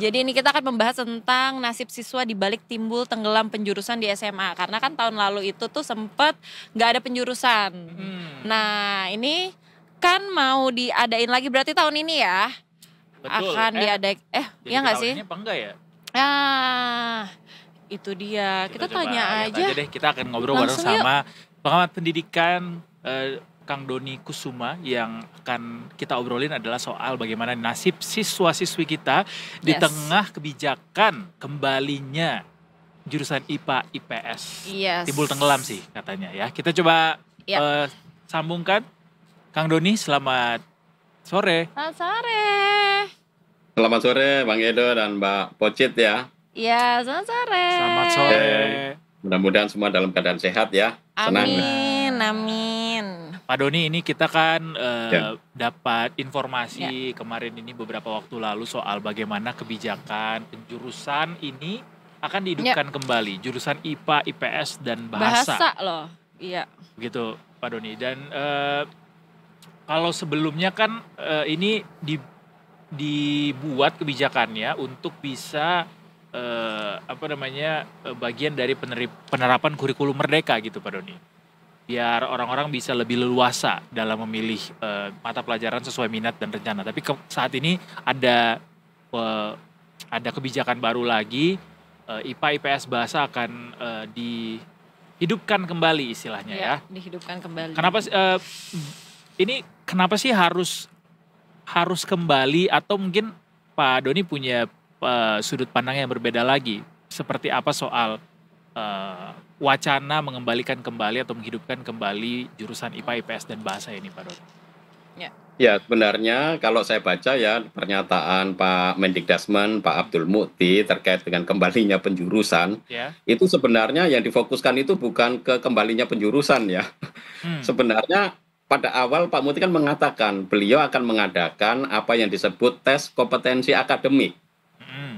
Jadi ini kita akan membahas tentang nasib siswa di balik timbul tenggelam penjurusan di SMA. Karena kan tahun lalu itu tuh sempet nggak ada penjurusan. Nah ini kan mau diadain lagi berarti tahun ini ya. Betul. Akan diadain, Jadi ya nggak tahun sih? ini apa enggak ya? Itu dia. Kita coba tanya lihat aja. deh, kita akan ngobrol bareng Langsung yuk. sama pengamat pendidikan Kang Doni Kusuma. Yang akan kita obrolin adalah soal bagaimana nasib siswa-siswi kita di Yes. tengah kebijakan kembalinya jurusan IPA IPS. Yes. Timbul tenggelam sih katanya ya. Kita coba Ya. sambungkan. Kang Doni, selamat sore. Selamat sore. Selamat sore Bang Edo dan Mbak Pocit ya. Iya, selamat sore. Selamat sore. Mudah-mudahan semua dalam keadaan sehat ya. Senang. Amin. Pak Doni, ini kita kan Ya. dapat informasi kemarin ini beberapa waktu lalu soal bagaimana kebijakan penjurusan ini akan dihidupkan kembali. Jurusan IPA, IPS, dan bahasa. Bahasa loh. Iya. Begitu Pak Doni. Dan kalau sebelumnya kan ini dibuat kebijakannya untuk bisa bagian dari penerapan kurikulum merdeka gitu Pak Doni. Biar orang-orang bisa lebih leluasa dalam memilih mata pelajaran sesuai minat dan rencana. Tapi saat ini ada kebijakan baru lagi, IPA IPS bahasa akan dihidupkan kembali istilahnya ya. Dihidupkan kembali. Kenapa sih harus kembali, atau mungkin Pak Doni punya sudut pandang yang berbeda lagi, seperti apa soal wacana mengembalikan kembali atau menghidupkan kembali jurusan IPA, IPS, dan bahasa ini Pak Doni? Ya, sebenarnya kalau saya baca ya pernyataan Pak Mendikdasmen, Pak Abdul Mukti terkait dengan kembalinya penjurusan, itu sebenarnya yang difokuskan itu bukan ke kembalinya penjurusan ya. Sebenarnya pada awal Pak Mukti kan mengatakan beliau akan mengadakan apa yang disebut tes kompetensi akademik.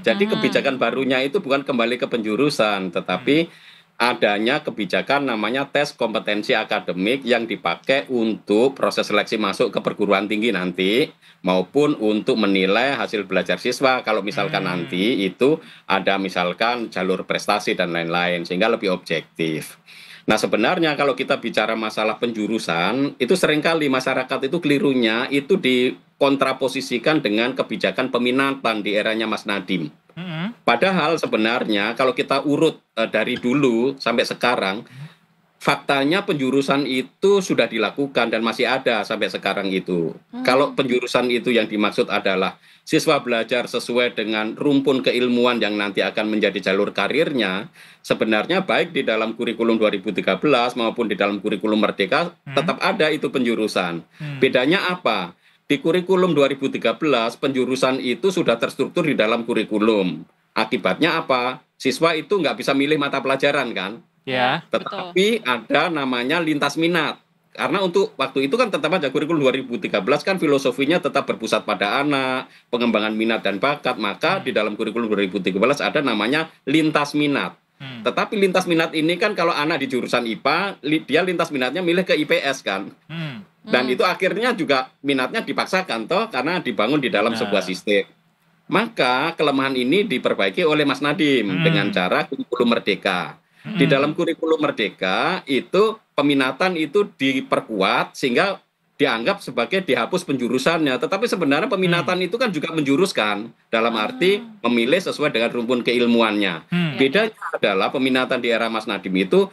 Jadi kebijakan barunya itu bukan kembali ke penjurusan, tetapi adanya kebijakan namanya tes kompetensi akademik yang dipakai untuk proses seleksi masuk ke perguruan tinggi nanti, maupun untuk menilai hasil belajar siswa kalau misalkan nanti itu ada misalkan jalur prestasi dan lain-lain, sehingga lebih objektif. Nah sebenarnya kalau kita bicara masalah penjurusan, itu seringkali masyarakat itu kelirunya itu dikontraposisikan dengan kebijakan peminatan di eranya Mas Nadiem. Padahal sebenarnya kalau kita urut dari dulu sampai sekarang, faktanya penjurusan itu sudah dilakukan dan masih ada sampai sekarang itu. Kalau penjurusan itu yang dimaksud adalah siswa belajar sesuai dengan rumpun keilmuan yang nanti akan menjadi jalur karirnya, sebenarnya baik di dalam kurikulum 2013 maupun di dalam kurikulum Merdeka tetap ada itu penjurusan. Bedanya apa? Di kurikulum 2013 penjurusan itu sudah terstruktur di dalam kurikulum. Akibatnya apa? Siswa itu nggak bisa milih mata pelajaran kan? Ya. Tetapi ada namanya lintas minat. Karena untuk waktu itu kan tetap aja kurikulum 2013 kan filosofinya tetap berpusat pada anak, pengembangan minat dan bakat. Maka di dalam kurikulum 2013 ada namanya lintas minat. Tetapi lintas minat ini kan kalau anak di jurusan IPA, dia lintas minatnya milih ke IPS kan. Dan itu akhirnya juga minatnya dipaksakan toh karena dibangun di dalam sebuah sistem. Maka kelemahan ini diperbaiki oleh Mas Nadiem dengan cara kurikulum merdeka. Di dalam kurikulum merdeka itu peminatan itu diperkuat sehingga dianggap sebagai dihapus penjurusannya. Tetapi sebenarnya peminatan itu kan juga menjuruskan dalam arti memilih sesuai dengan rumpun keilmuannya. Bedanya adalah peminatan di era Mas Nadiem itu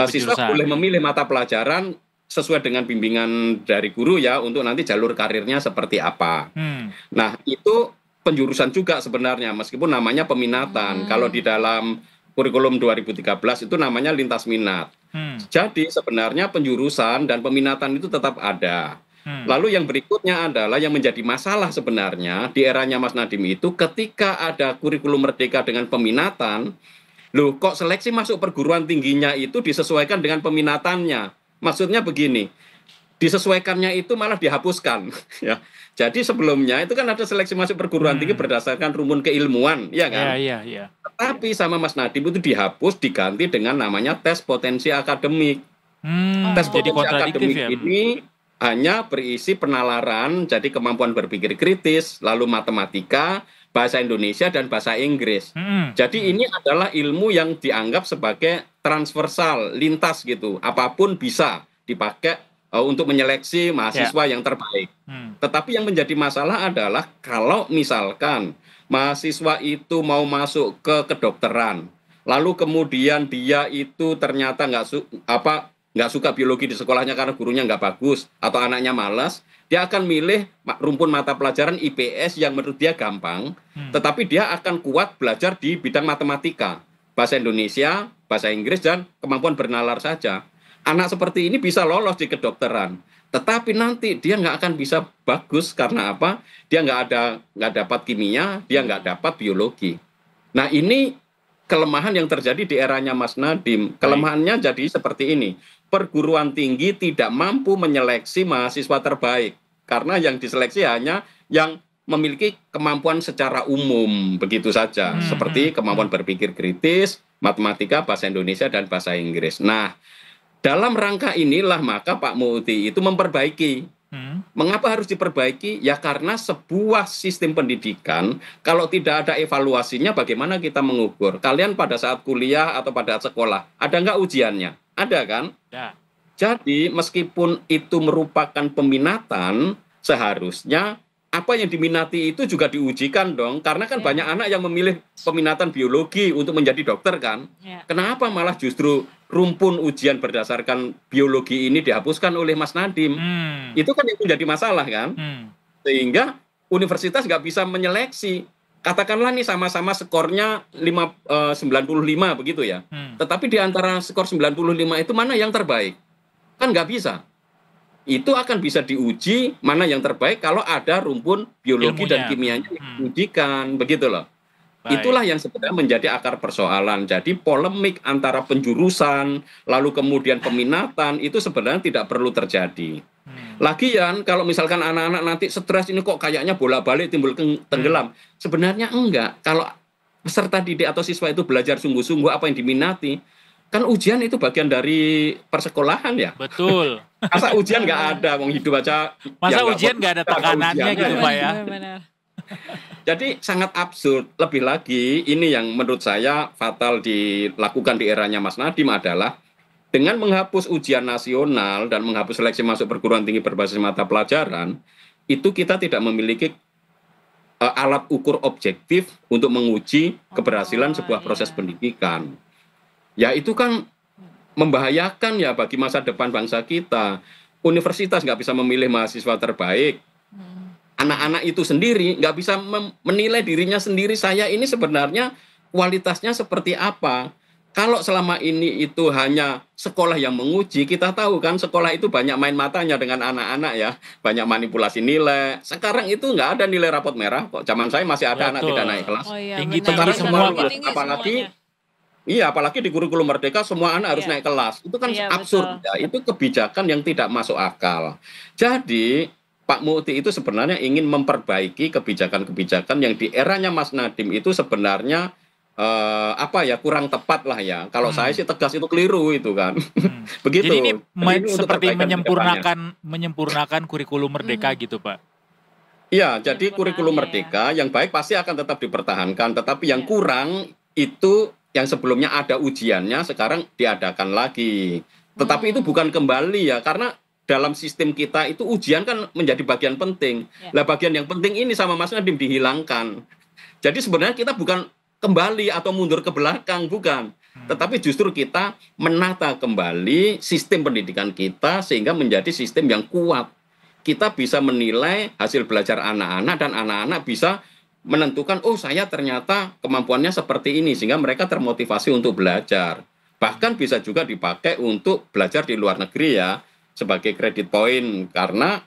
siswa boleh memilih mata pelajaran sesuai dengan bimbingan dari guru ya untuk nanti jalur karirnya seperti apa. Nah itu penjurusan juga sebenarnya meskipun namanya peminatan. Kalau di dalam kurikulum 2013 itu namanya lintas minat. Jadi sebenarnya penjurusan dan peminatan itu tetap ada. Lalu yang berikutnya adalah yang menjadi masalah sebenarnya di eranya Mas Nadiem itu ketika ada kurikulum merdeka dengan peminatan, loh kok seleksi masuk perguruan tingginya itu disesuaikan dengan peminatannya. Maksudnya begini, disesuaikannya itu malah dihapuskan ya. Jadi sebelumnya itu kan ada seleksi masuk perguruan tinggi berdasarkan rumpun keilmuan, ya kan? Iya. Tapi sama Mas Nadiem itu dihapus diganti dengan namanya tes potensi akademik. Tes potensi akademik ini hanya berisi penalaran, jadi kemampuan berpikir kritis, lalu matematika, bahasa Indonesia dan bahasa Inggris. Jadi ini adalah ilmu yang dianggap sebagai transversal, lintas gitu. Apapun bisa dipakai untuk menyeleksi mahasiswa yang terbaik. Tetapi yang menjadi masalah adalah kalau misalkan mahasiswa itu mau masuk ke kedokteran, lalu kemudian dia itu ternyata nggak suka biologi di sekolahnya karena gurunya nggak bagus atau anaknya malas, dia akan milih rumpun mata pelajaran IPS yang menurut dia gampang, tetapi dia akan kuat belajar di bidang matematika, bahasa Indonesia, bahasa Inggris, dan kemampuan bernalar saja. Anak seperti ini bisa lolos di kedokteran, tetapi nanti dia nggak akan bisa bagus karena apa? Dia nggak dapat kimia, dia nggak dapat biologi. Nah ini kelemahan yang terjadi di eranya Mas Nadiem. Kelemahannya jadi seperti ini. Perguruan tinggi tidak mampu menyeleksi mahasiswa terbaik karena yang diseleksi hanya yang memiliki kemampuan secara umum begitu saja, seperti kemampuan berpikir kritis, matematika, bahasa Indonesia, dan bahasa Inggris. Nah, dalam rangka inilah maka Pak Muti itu memperbaiki. Mengapa harus diperbaiki? Ya karena sebuah sistem pendidikan kalau tidak ada evaluasinya, bagaimana kita mengukur? Kalian pada saat kuliah atau pada saat sekolah ada nggak ujiannya? Ada kan? Ya. Jadi meskipun itu merupakan peminatan, seharusnya apa yang diminati itu juga diujikan dong. Karena kan banyak anak yang memilih peminatan biologi untuk menjadi dokter kan. Kenapa malah justru rumpun ujian berdasarkan biologi ini dihapuskan oleh Mas Nadiem? Itu kan yang menjadi masalah kan. Sehingga universitas nggak bisa menyeleksi. Katakanlah nih sama-sama skornya 95 begitu ya. Tetapi di antara skor 95 itu mana yang terbaik? Kan nggak bisa. Itu akan bisa diuji mana yang terbaik kalau ada rumpun biologi dan kimianya yang diujikan, begitu loh. Baik. Itulah yang sebenarnya menjadi akar persoalan. Jadi polemik antara penjurusan, lalu kemudian peminatan, itu sebenarnya tidak perlu terjadi. Lagian kalau misalkan anak-anak nanti stres ini kok kayaknya bolak-balik timbul tenggelam. Sebenarnya enggak. Kalau peserta didik atau siswa itu belajar sungguh-sungguh apa yang diminati, kan ujian itu bagian dari persekolahan ya. Betul. Masa ujian nggak ada, wong hidup aja. Masa ujian nggak ada tekanannya gitu Pak ya. Jadi sangat absurd. Lebih lagi ini yang menurut saya fatal dilakukan di eranya Mas Nadiem adalah dengan menghapus ujian nasional dan menghapus seleksi masuk perguruan tinggi berbasis mata pelajaran, itu kita tidak memiliki alat ukur objektif untuk menguji keberhasilan sebuah proses pendidikan. Ya itu kan membahayakan ya bagi masa depan bangsa kita. Universitas nggak bisa memilih mahasiswa terbaik. Anak-anak itu sendiri nggak bisa menilai dirinya sendiri, saya ini sebenarnya kualitasnya seperti apa. Kalau selama ini itu hanya sekolah yang menguji, kita tahu kan sekolah itu banyak main matanya dengan anak-anak ya. Banyak manipulasi nilai. Sekarang itu nggak ada nilai rapot merah kok. Zaman saya masih ada anak tidak naik kelas. Tinggi-tinggi semua. Apalagi di kurikulum Merdeka semua anak harus naik kelas. Itu kan absurd ya. Itu kebijakan yang tidak masuk akal. Jadi Pak Muti itu sebenarnya ingin memperbaiki kebijakan-kebijakan yang di eranya Mas Nadiem itu sebenarnya kurang tepat lah ya. Kalau saya sih tegas itu keliru itu kan. Begitu. Jadi ini seperti menyempurnakan kurikulum Merdeka gitu Pak. Iya, jadi kurikulum Merdeka yang baik pasti akan tetap dipertahankan, tetapi yang kurang itu yang sebelumnya ada ujiannya sekarang diadakan lagi. Tetapi itu bukan kembali ya, karena dalam sistem kita itu ujian kan menjadi bagian penting. Lah bagian yang penting ini sama Mas Nadiem dihilangkan. Jadi sebenarnya kita bukan kembali atau mundur ke belakang, bukan. Tetapi justru kita menata kembali sistem pendidikan kita sehingga menjadi sistem yang kuat. Kita bisa menilai hasil belajar anak-anak dan anak-anak bisa menentukan, oh saya ternyata kemampuannya seperti ini, sehingga mereka termotivasi untuk belajar. Bahkan bisa juga dipakai untuk belajar di luar negeri ya, sebagai kredit poin. Karena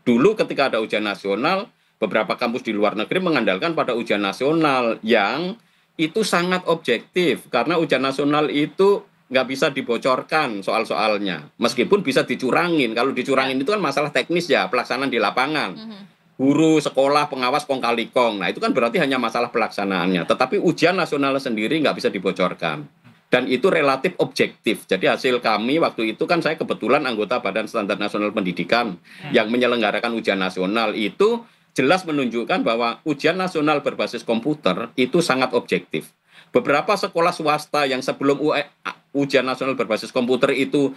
dulu ketika ada ujian nasional, beberapa kampus di luar negeri mengandalkan pada ujian nasional yang itu sangat objektif. Karena ujian nasional itu nggak bisa dibocorkan soal-soalnya. Meskipun bisa dicurangin. Kalau dicurangin itu kan masalah teknis ya, pelaksanaan di lapangan. Guru, sekolah, pengawas, kong kali kong. Nah itu kan berarti hanya masalah pelaksanaannya. Tetapi ujian nasional sendiri nggak bisa dibocorkan. Dan itu relatif objektif. Jadi hasil kami waktu itu kan saya kebetulan anggota Badan Standar Nasional Pendidikan yang menyelenggarakan ujian nasional itu jelas menunjukkan bahwa ujian nasional berbasis komputer itu sangat objektif. Beberapa sekolah swasta yang sebelum ujian nasional berbasis komputer itu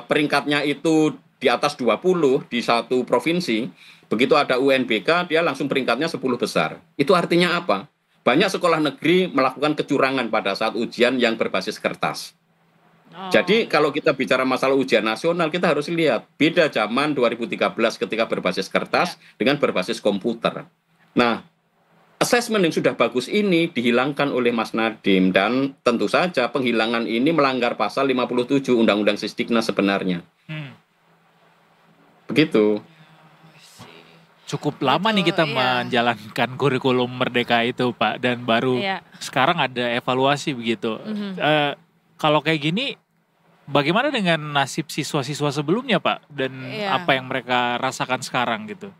peringkatnya itu di atas 20 di satu provinsi, begitu ada UNBK dia langsung peringkatnya 10 besar. Itu artinya apa? Banyak sekolah negeri melakukan kecurangan pada saat ujian yang berbasis kertas. Jadi kalau kita bicara masalah ujian nasional, kita harus lihat beda zaman 2013 ketika berbasis kertas dengan berbasis komputer. Nah, asesmen yang sudah bagus ini dihilangkan oleh Mas Nadiem, dan tentu saja penghilangan ini melanggar pasal 57 Undang-Undang Sisdiknas sebenarnya. Begitu. Cukup lama nih kita menjalankan kurikulum Merdeka itu, Pak, dan baru sekarang ada evaluasi begitu. Kalau kayak gini, bagaimana dengan nasib siswa-siswa sebelumnya, Pak? Dan apa yang mereka rasakan sekarang gitu?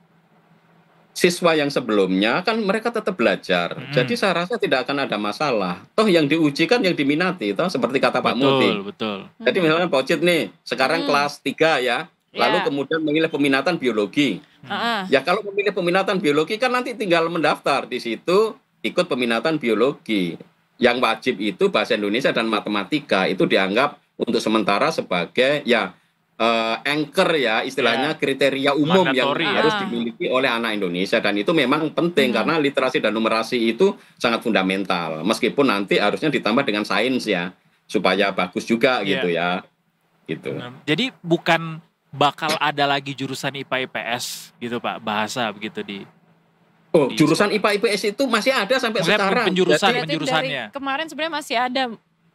Siswa yang sebelumnya kan mereka tetap belajar. Jadi saya rasa tidak akan ada masalah. Toh yang diuji kan yang diminati, toh seperti kata Pak Muti. Betul. Jadi misalnya Pak Ocit nih, sekarang kelas 3 ya, lalu kemudian memilih peminatan biologi. Ya kalau memilih peminatan biologi kan nanti tinggal mendaftar di situ, ikut peminatan biologi. Yang wajib itu bahasa Indonesia dan matematika, itu dianggap untuk sementara sebagai anchor ya, istilahnya kriteria umum yang harus dimiliki oleh anak Indonesia, dan itu memang penting karena literasi dan numerasi itu sangat fundamental, meskipun nanti harusnya ditambah dengan sains ya supaya bagus juga gitu ya gitu. Jadi bukan bakal ada lagi jurusan IPA IPS gitu Pak, bahasa begitu di jurusan IPA IPS itu masih ada sampai sekarang. Penjurusannya. Dari kemarin sebenarnya masih ada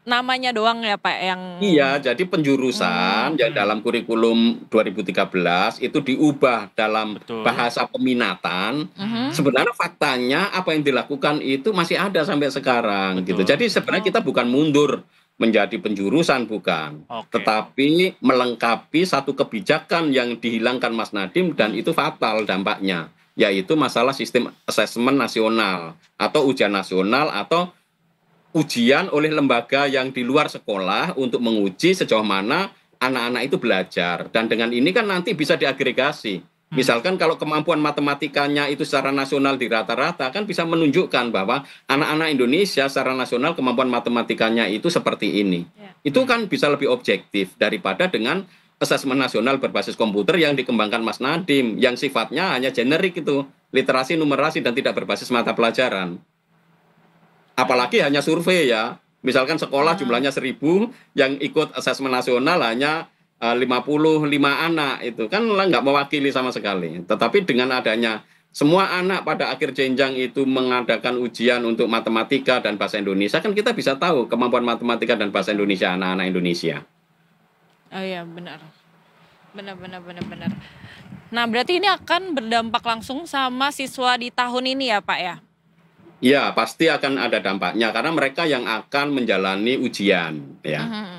namanya doang ya Pak yang. Iya, jadi penjurusan yang dalam kurikulum 2013 itu diubah dalam bahasa peminatan. Sebenarnya faktanya apa yang dilakukan itu masih ada sampai sekarang gitu. Jadi sebenarnya kita bukan mundur menjadi penjurusan, bukan. Tetapi melengkapi satu kebijakan yang dihilangkan Mas Nadiem dan itu fatal dampaknya, yaitu masalah sistem asesmen nasional atau ujian nasional atau ujian oleh lembaga yang di luar sekolah untuk menguji sejauh mana anak-anak itu belajar. Dan dengan ini kan nanti bisa diagregasi. Misalkan kalau kemampuan matematikanya itu secara nasional di rata-rata kan bisa menunjukkan bahwa anak-anak Indonesia secara nasional kemampuan matematikanya itu seperti ini. Itu kan bisa lebih objektif daripada dengan asesmen nasional berbasis komputer yang dikembangkan Mas Nadiem, yang sifatnya hanya generik itu, literasi, numerasi, dan tidak berbasis mata pelajaran. Apalagi hanya survei ya, misalkan sekolah jumlahnya 1000, yang ikut asesmen nasional hanya 55 anak, itu kan nggak mewakili sama sekali. Tetapi dengan adanya semua anak pada akhir jenjang itu mengadakan ujian untuk matematika dan bahasa Indonesia, kan kita bisa tahu kemampuan matematika dan bahasa Indonesia anak-anak Indonesia. Oh iya, benar. Nah, berarti ini akan berdampak langsung sama siswa di tahun ini ya Pak ya? Ya, pasti akan ada dampaknya karena mereka yang akan menjalani ujian ya.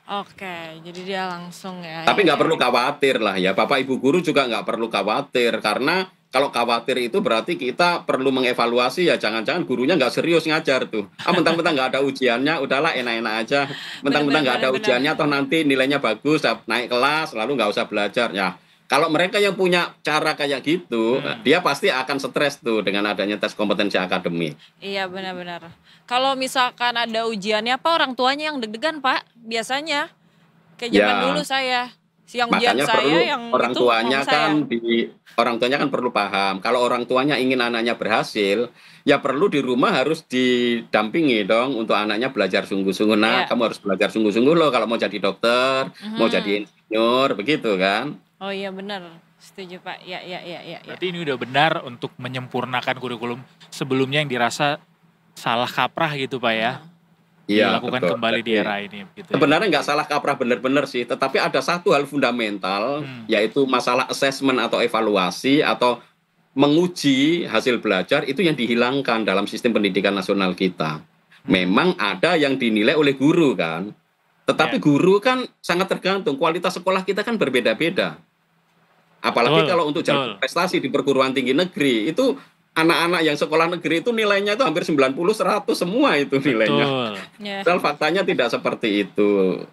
Oke, jadi dia langsung ya. Tapi nggak perlu khawatir lah ya, Bapak Ibu guru juga nggak perlu khawatir, karena kalau khawatir itu berarti kita perlu mengevaluasi ya, jangan-jangan gurunya nggak serius ngajar tuh. Mentang-mentang nggak ada ujiannya, udahlah enak-enak aja. Mentang-mentang nggak ada ujiannya, toh nanti nilainya bagus, naik kelas, lalu nggak usah belajar ya. Kalau mereka yang punya cara kayak gitu, dia pasti akan stres tuh dengan adanya tes kompetensi akademik. Iya, benar-benar. Kalau misalkan ada ujiannya, apa orang tuanya yang deg-degan Pak? Biasanya kayak zaman dulu saya, yang ujian makanya saya perlu yang orang itu tuanya kan saya. Orang tuanya kan perlu paham. Kalau orang tuanya ingin anaknya berhasil, ya perlu di rumah harus didampingi dong untuk anaknya belajar sungguh-sungguh. Nah, kamu harus belajar sungguh-sungguh loh kalau mau jadi dokter, mau jadi insinyur, begitu kan? Oh iya benar, setuju Pak. Ya. Berarti ini udah benar untuk menyempurnakan kurikulum sebelumnya yang dirasa salah kaprah gitu Pak ya? Iya, dilakukan betul. Kembali di era ini. Gitu sebenarnya nggak salah kaprah benar-benar sih, tetapi ada satu hal fundamental, yaitu masalah asesmen atau evaluasi atau menguji hasil belajar itu yang dihilangkan dalam sistem pendidikan nasional kita. Memang ada yang dinilai oleh guru kan, tetapi guru kan sangat tergantung, kualitas sekolah kita kan berbeda-beda. Apalagi kalau untuk jalur prestasi di perguruan tinggi negeri, itu anak-anak yang sekolah negeri itu nilainya itu hampir 90-100 semua itu nilainya. Padahal faktanya tidak seperti itu.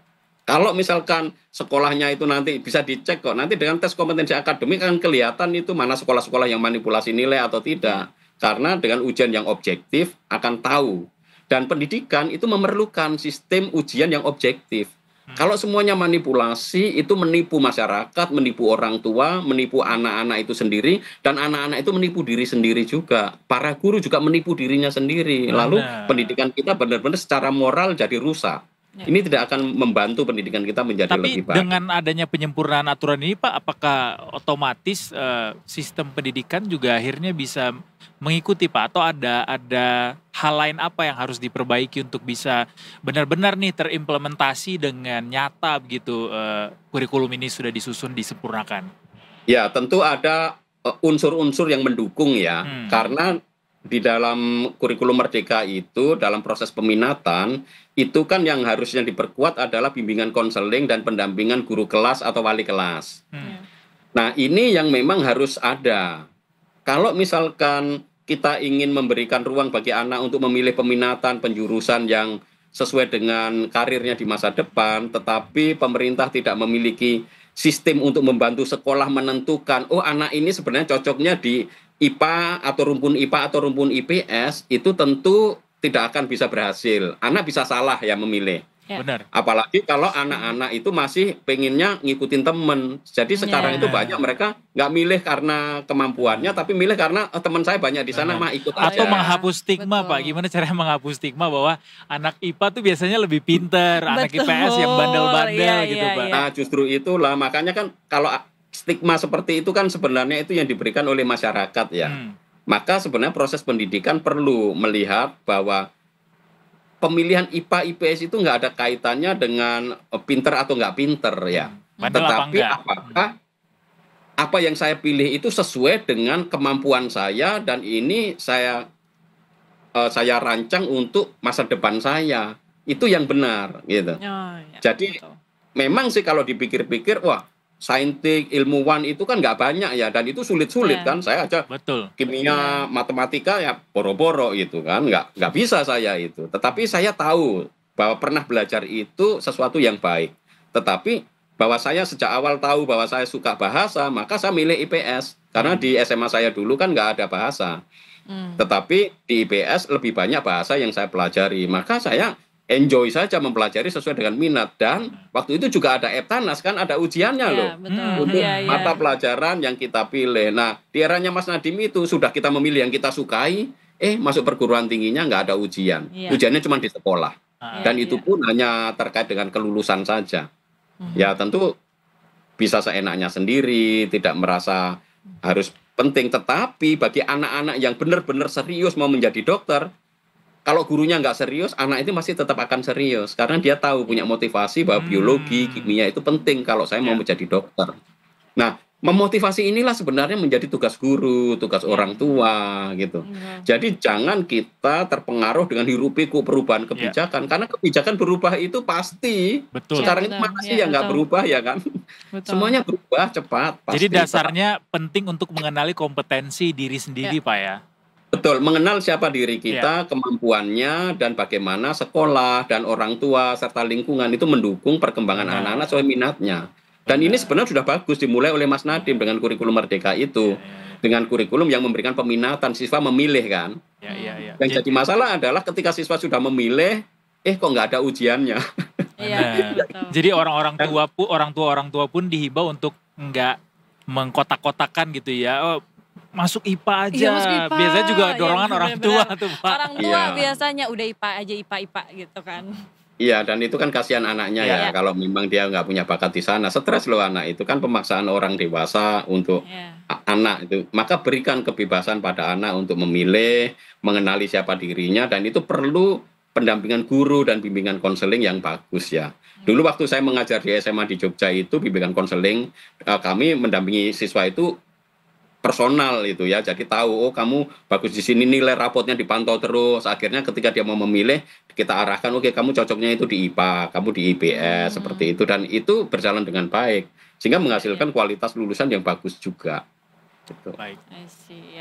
Kalau misalkan sekolahnya itu nanti bisa dicek kok, nanti dengan tes kompetensi akademik akan kelihatan itu mana sekolah-sekolah yang manipulasi nilai atau tidak. Karena dengan ujian yang objektif akan tahu. Dan pendidikan itu memerlukan sistem ujian yang objektif. Kalau semuanya manipulasi, itu menipu masyarakat, menipu orang tua, menipu anak-anak itu sendiri, dan anak-anak itu menipu diri sendiri juga. Para guru juga menipu dirinya sendiri. Lalu pendidikan kita benar-benar secara moral jadi rusak. Ini tidak akan membantu pendidikan kita menjadi lebih baik. Tapi dengan adanya penyempurnaan aturan ini Pak, apakah otomatis sistem pendidikan juga akhirnya bisa mengikuti Pak? Atau ada hal lain apa yang harus diperbaiki untuk bisa benar-benar nih terimplementasi dengan nyata begitu kurikulum ini sudah disusun, disempurnakan? Ya, tentu ada unsur-unsur yang mendukung ya. Karena di dalam kurikulum Merdeka itu, dalam proses peminatan, itu kan yang harusnya diperkuat adalah bimbingan konseling dan pendampingan guru kelas atau wali kelas. Nah, ini yang memang harus ada. Kalau misalkan kita ingin memberikan ruang bagi anak untuk memilih peminatan penjurusan yang sesuai dengan karirnya di masa depan, tetapi pemerintah tidak memiliki sistem untuk membantu sekolah menentukan, oh anak ini sebenarnya cocoknya di IPA atau rumpun IPA atau rumpun IPS, itu tentu tidak akan bisa berhasil. Anak bisa salah ya memilih. Benar. Apalagi kalau anak-anak itu masih pengennya ngikutin temen. Jadi sekarang itu banyak mereka nggak milih karena kemampuannya, tapi milih karena teman saya banyak di sana mah ikut aja. Atau menghapus stigma Pak. Gimana cara menghapus stigma bahwa anak IPA tuh biasanya lebih pinter, anak IPS yang bandel-bandel gitu Pak. Nah justru itulah makanya kan kalau stigma seperti itu kan sebenarnya itu yang diberikan oleh masyarakat ya. Maka sebenarnya proses pendidikan perlu melihat bahwa pemilihan IPA IPS itu nggak ada kaitannya dengan pinter atau nggak pinter ya. Tetapi apakah apa yang saya pilih itu sesuai dengan kemampuan saya dan ini saya rancang untuk masa depan saya. Itu yang benar gitu. Jadi memang sih kalau dipikir-pikir wah saintik, ilmuwan itu kan nggak banyak ya, dan itu sulit-sulit kan. Saya aja kimia, matematika ya boro-boro gitu kan, nggak bisa saya itu. Tetapi saya tahu bahwa pernah belajar itu sesuatu yang baik. Tetapi bahwa saya sejak awal tahu bahwa saya suka bahasa, maka saya milih IPS. Karena di SMA saya dulu kan nggak ada bahasa. Tetapi di IPS lebih banyak bahasa yang saya pelajari. Maka saya enjoy saja mempelajari sesuai dengan minat. Dan waktu itu juga ada Eptanas kan, ada ujiannya loh. Untuk mata pelajaran yang kita pilih. Nah di eranya Mas Nadiem itu sudah kita memilih yang kita sukai, masuk perguruan tingginya nggak ada ujian. Ujiannya cuma di sekolah. Dan itu pun hanya terkait dengan kelulusan saja. Ya tentu bisa seenaknya sendiri, tidak merasa harus penting. Tetapi bagi anak-anak yang benar-benar serius mau menjadi dokter, kalau gurunya nggak serius, anak itu masih tetap akan serius. Karena dia tahu, punya motivasi bahwa biologi, kimia itu penting kalau saya mau menjadi dokter. Nah, memotivasi inilah sebenarnya menjadi tugas guru, tugas orang tua gitu. Jadi jangan kita terpengaruh dengan hiruk-pikuk perubahan kebijakan. Karena kebijakan berubah itu pasti. Sekarang itu mana sih yang nggak berubah ya kan? Semuanya berubah cepat. Pasti. Jadi dasarnya penting untuk mengenali kompetensi diri sendiri Pak ya? Betul, mengenal siapa diri kita, kemampuannya, dan bagaimana sekolah dan orang tua serta lingkungan itu mendukung perkembangan anak-anak sesuai minatnya. Dan ini sebenarnya sudah bagus dimulai oleh Mas Nadiem dengan kurikulum Merdeka itu. Dengan kurikulum yang memberikan peminatan, siswa memilih kan. Yang jadi masalah adalah ketika siswa sudah memilih, kok nggak ada ujiannya. Jadi orang tua pun dihimbau untuk nggak mengkotak-kotakan gitu ya. Masuk IPA aja. Iya, masuk IPA. Biasanya juga dorongan orang tua tuh Pak. Orang tua biasanya udah IPA aja, IPA gitu kan. Iya, dan itu kan kasihan anaknya ya. Kalau memang dia nggak punya bakat di sana, stres loh anak itu kan pemaksaan orang dewasa untuk anak itu. Maka berikan kebebasan pada anak untuk memilih, mengenali siapa dirinya, dan itu perlu pendampingan guru dan bimbingan konseling yang bagus ya. Dulu waktu saya mengajar di SMA di Jogja itu bimbingan konseling, kami mendampingi siswa itu personal itu ya, jadi tahu oh kamu bagus di sini, nilai rapotnya dipantau terus. Akhirnya ketika dia mau memilih kita arahkan, oke kamu cocoknya itu di IPA, kamu di IPS seperti itu, dan itu berjalan dengan baik sehingga menghasilkan kualitas lulusan yang bagus juga. Gitu. Baik.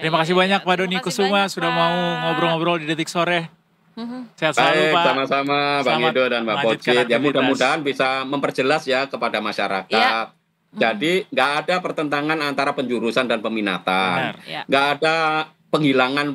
Terima kasih banyak Pak Doni Kusuma sudah mau ngobrol-ngobrol di Detik Sore. Sehat selalu Baik, Pak. sama-sama Bang Selamat Edo dan Mbak melanjutkan Pocit. Ya aktivitas. mudah-mudahan bisa memperjelas ya kepada masyarakat. Iya. Jadi nggak ada pertentangan antara penjurusan dan peminatan. Benar. Ya. Nggak ada penghilangan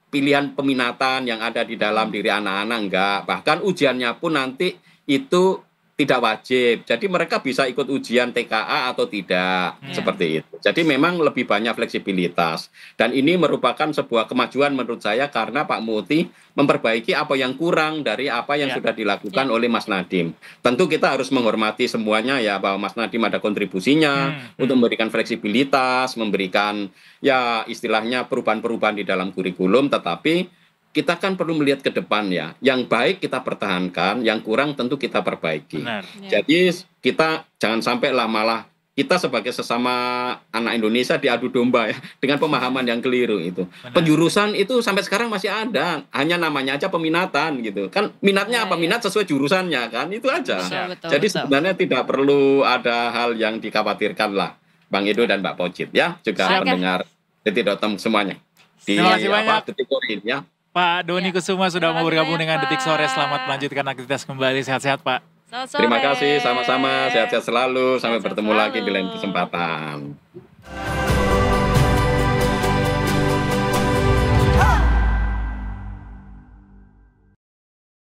pilihan peminatan yang ada di dalam diri anak-anak, enggak. Bahkan ujiannya pun nanti itu tidak wajib. Jadi mereka bisa ikut ujian TKA atau tidak, seperti itu. Jadi memang lebih banyak fleksibilitas. Dan ini merupakan sebuah kemajuan menurut saya karena Pak Muti memperbaiki apa yang kurang dari apa yang sudah dilakukan oleh Mas Nadiem. Tentu kita harus menghormati semuanya ya, bahwa Mas Nadiem ada kontribusinya untuk memberikan fleksibilitas, memberikan ya istilahnya perubahan-perubahan di dalam kurikulum, tetapi kita kan perlu melihat ke depan ya. Yang baik kita pertahankan, yang kurang tentu kita perbaiki. Benar. Jadi kita jangan sampai lah malah kita sebagai sesama anak Indonesia diadu domba ya dengan pemahaman yang keliru itu. Benar. Penjurusan itu sampai sekarang masih ada, hanya namanya aja peminatan gitu. Kan minatnya apa? Minat sesuai jurusannya kan, itu aja. Jadi sebenarnya tidak perlu ada hal yang dikhawatirkan lah, Bang Edo dan Mbak Pocit ya, juga pendengar Detik.com semuanya. Terima kasih banyak. Detik Sore ya. Pak Doni Kusuma sudah mau bergabung dengan Detik Sore. Selamat melanjutkan aktivitas kembali. Sehat-sehat Pak. Terima kasih, sama-sama. Sehat-sehat selalu. Sampai bertemu lagi di lain kesempatan.